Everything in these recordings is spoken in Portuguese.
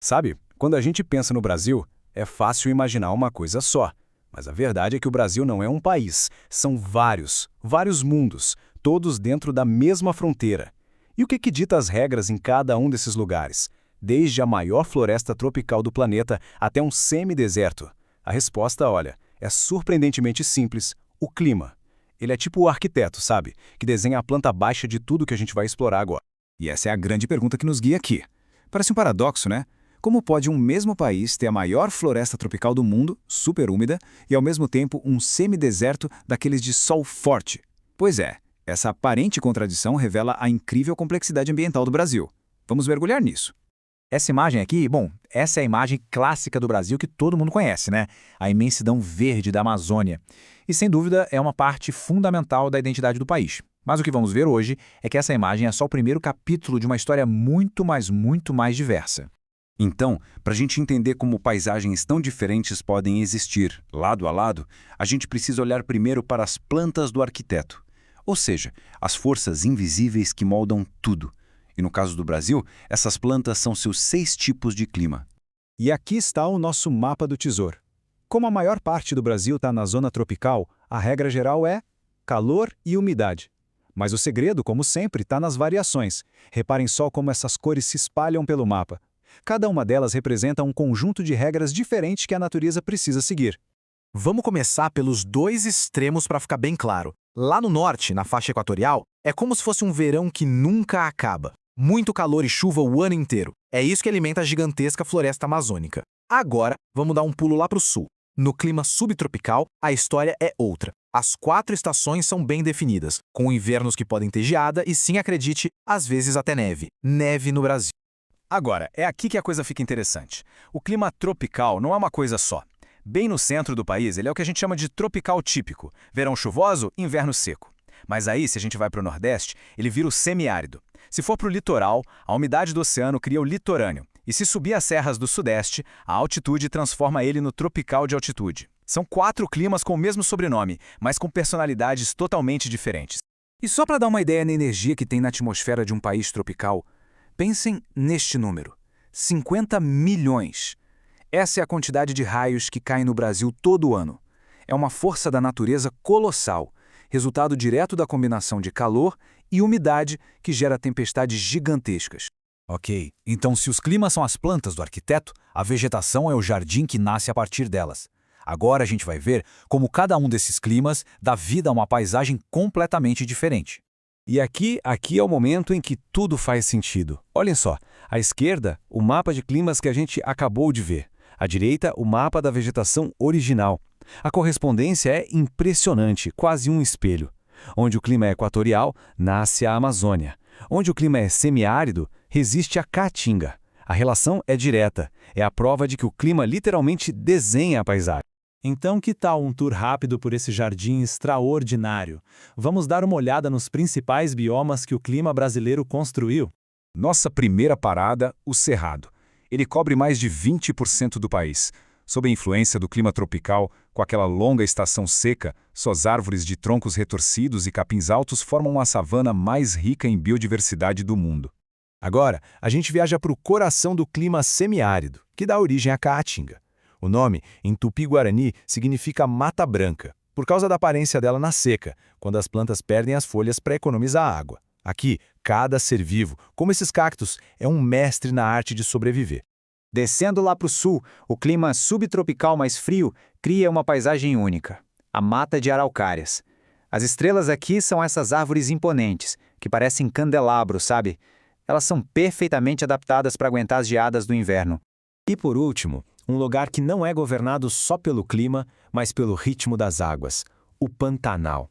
Sabe, quando a gente pensa no Brasil, é fácil imaginar uma coisa só. Mas a verdade é que o Brasil não é um país, são vários mundos, todos dentro da mesma fronteira. E o que dita as regras em cada um desses lugares? Desde a maior floresta tropical do planeta até um semideserto. A resposta, olha, é surpreendentemente simples: o clima. Ele é tipo o arquiteto, sabe? Que desenha a planta baixa de tudo que a gente vai explorar agora. E essa é a grande pergunta que nos guia aqui. Parece um paradoxo, né? Como pode um mesmo país ter a maior floresta tropical do mundo, super úmida, e ao mesmo tempo um semideserto daqueles de sol forte? Pois é, essa aparente contradição revela a incrível complexidade ambiental do Brasil. Vamos mergulhar nisso. Essa imagem aqui, bom, essa é a imagem clássica do Brasil que todo mundo conhece, né? A imensidão verde da Amazônia. E sem dúvida é uma parte fundamental da identidade do país. Mas o que vamos ver hoje é que essa imagem é só o primeiro capítulo de uma história muito mais diversa. Então, para a gente entender como paisagens tão diferentes podem existir lado a lado, a gente precisa olhar primeiro para as plantas do arquiteto. Ou seja, as forças invisíveis que moldam tudo. E no caso do Brasil, essas plantas são seus 6 tipos de clima. E aqui está o nosso mapa do tesouro. Como a maior parte do Brasil está na zona tropical, a regra geral é calor e umidade. Mas o segredo, como sempre, está nas variações. Reparem só como essas cores se espalham pelo mapa. Cada uma delas representa um conjunto de regras diferentes que a natureza precisa seguir. Vamos começar pelos dois extremos para ficar bem claro. Lá no norte, na faixa equatorial, é como se fosse um verão que nunca acaba. Muito calor e chuva o ano inteiro. É isso que alimenta a gigantesca floresta amazônica. Agora, vamos dar um pulo lá para o sul. No clima subtropical, a história é outra. As 4 estações são bem definidas, com invernos que podem ter geada e, sim, acredite, às vezes até neve. Neve no Brasil. Agora, é aqui que a coisa fica interessante. O clima tropical não é uma coisa só. Bem no centro do país, ele é o que a gente chama de tropical típico. Verão chuvoso, inverno seco. Mas aí, se a gente vai para o Nordeste, ele vira o semiárido. Se for para o litoral, a umidade do oceano cria o litorâneo. E se subir as serras do Sudeste, a altitude transforma ele no tropical de altitude. São 4 climas com o mesmo sobrenome, mas com personalidades totalmente diferentes. E só para dar uma ideia da energia que tem na atmosfera de um país tropical, pensem neste número: 50 milhões. Essa é a quantidade de raios que caem no Brasil todo ano. É uma força da natureza colossal, resultado direto da combinação de calor e umidade que gera tempestades gigantescas. Ok, então se os climas são as plantas do arquiteto, a vegetação é o jardim que nasce a partir delas. Agora a gente vai ver como cada um desses climas dá vida a uma paisagem completamente diferente. E aqui é o momento em que tudo faz sentido. Olhem só, à esquerda, o mapa de climas que a gente acabou de ver. À direita, o mapa da vegetação original. A correspondência é impressionante, quase um espelho. Onde o clima é equatorial, nasce a Amazônia. Onde o clima é semiárido, resiste a Caatinga. A relação é direta, é a prova de que o clima literalmente desenha a paisagem. Então, que tal um tour rápido por esse jardim extraordinário? Vamos dar uma olhada nos principais biomas que o clima brasileiro construiu. Nossa primeira parada, o Cerrado. Ele cobre mais de 20% do país. Sob a influência do clima tropical, com aquela longa estação seca, suas árvores de troncos retorcidos e capins altos formam a savana mais rica em biodiversidade do mundo. Agora, a gente viaja para o coração do clima semiárido, que dá origem à Caatinga. O nome, em tupi-guarani, significa mata branca, por causa da aparência dela na seca, quando as plantas perdem as folhas para economizar água. Aqui, cada ser vivo, como esses cactos, é um mestre na arte de sobreviver. Descendo lá para o sul, o clima subtropical mais frio cria uma paisagem única: a mata de araucárias. As estrelas aqui são essas árvores imponentes, que parecem candelabros, sabe? Elas são perfeitamente adaptadas para aguentar as geadas do inverno. E por último, um lugar que não é governado só pelo clima, mas pelo ritmo das águas: o Pantanal.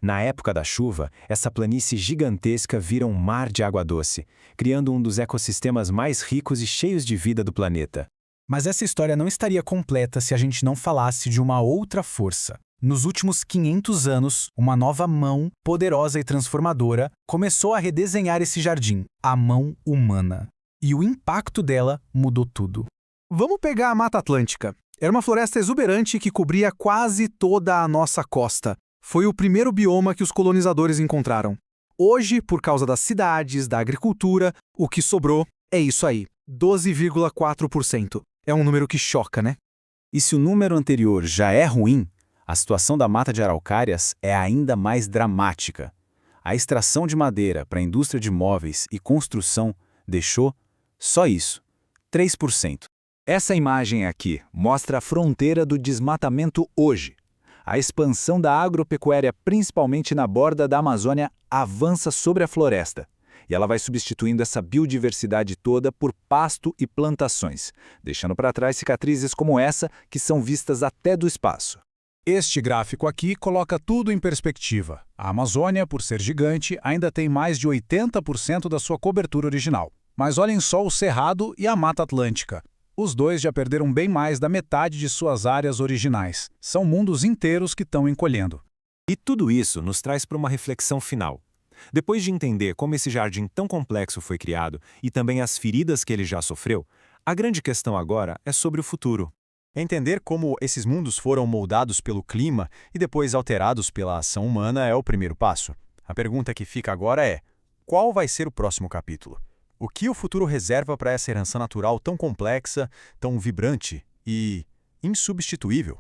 Na época da chuva, essa planície gigantesca vira um mar de água doce, criando um dos ecossistemas mais ricos e cheios de vida do planeta. Mas essa história não estaria completa se a gente não falasse de uma outra força. Nos últimos 500 anos, uma nova mão, poderosa e transformadora, começou a redesenhar esse jardim, a mão humana. E o impacto dela mudou tudo. Vamos pegar a Mata Atlântica. Era uma floresta exuberante que cobria quase toda a nossa costa. Foi o primeiro bioma que os colonizadores encontraram. Hoje, por causa das cidades, da agricultura, o que sobrou é isso aí. 12,4%. É um número que choca, né? E se o número anterior já é ruim, a situação da mata de araucárias é ainda mais dramática. A extração de madeira para a indústria de móveis e construção deixou só isso, 3%. Essa imagem aqui mostra a fronteira do desmatamento hoje. A expansão da agropecuária, principalmente na borda da Amazônia, avança sobre a floresta. E ela vai substituindo essa biodiversidade toda por pasto e plantações, deixando para trás cicatrizes como essa, que são vistas até do espaço. Este gráfico aqui coloca tudo em perspectiva. A Amazônia, por ser gigante, ainda tem mais de 80% da sua cobertura original. Mas olhem só o Cerrado e a Mata Atlântica. Os dois já perderam bem mais da metade de suas áreas originais. São mundos inteiros que estão encolhendo. E tudo isso nos traz para uma reflexão final. Depois de entender como esse jardim tão complexo foi criado e também as feridas que ele já sofreu, a grande questão agora é sobre o futuro. Entender como esses mundos foram moldados pelo clima e depois alterados pela ação humana é o primeiro passo. A pergunta que fica agora é: qual vai ser o próximo capítulo? O que o futuro reserva para essa herança natural tão complexa, tão vibrante e insubstituível?